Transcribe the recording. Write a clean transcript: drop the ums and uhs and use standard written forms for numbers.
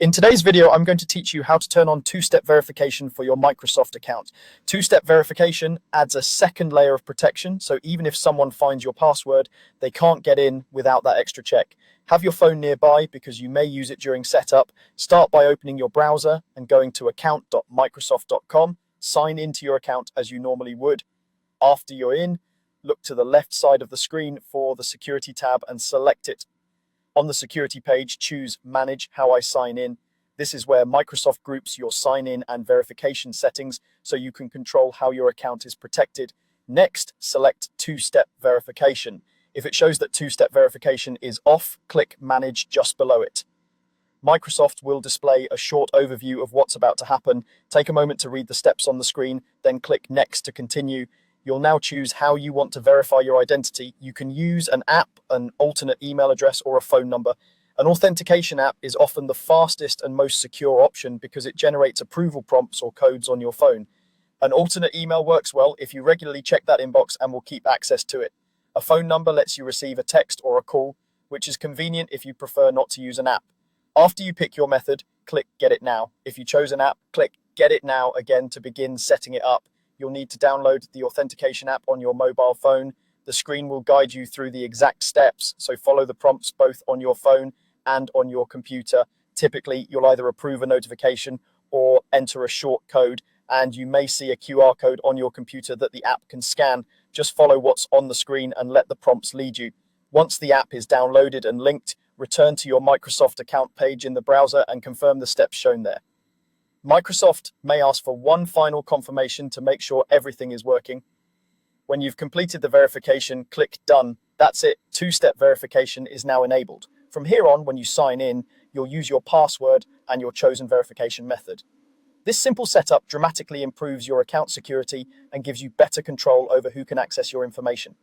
In today's video, I'm going to teach you how to turn on two-step verification for your Microsoft account. Two-step verification adds a second layer of protection, so even if someone finds your password, they can't get in without that extra check. Have your phone nearby because you may use it during setup. Start by opening your browser and going to account.microsoft.com. Sign into your account as you normally would. After you're in, look to the left side of the screen for the security tab and select it. On the security page, choose Manage How I Sign In. This is where Microsoft groups your sign-in and verification settings so you can control how your account is protected. Next, select two-step verification. If it shows that two-step verification is off, click Manage just below it. Microsoft will display a short overview of what's about to happen. Take a moment to read the steps on the screen, then click Next to continue. You'll now choose how you want to verify your identity. You can use an app, an alternate email address, or a phone number. An authentication app is often the fastest and most secure option because it generates approval prompts or codes on your phone. An alternate email works well if you regularly check that inbox and will keep access to it. A phone number lets you receive a text or a call, which is convenient if you prefer not to use an app. After you pick your method, click Get It Now. If you chose an app, click Get It Now again to begin setting it up. You'll need to download the Authentication app on your mobile phone. The screen will guide you through the exact steps, so follow the prompts both on your phone and on your computer. Typically, you'll either approve a notification or enter a short code, and you may see a QR code on your computer that the app can scan. Just follow what's on the screen and let the prompts lead you. Once the app is downloaded and linked, return to your Microsoft account page in the browser and confirm the steps shown there. Microsoft may ask for one final confirmation to make sure everything is working. When you've completed the verification, click Done. That's it. Two-step verification is now enabled. From here on, when you sign in, you'll use your password and your chosen verification method. This simple setup dramatically improves your account security and gives you better control over who can access your information.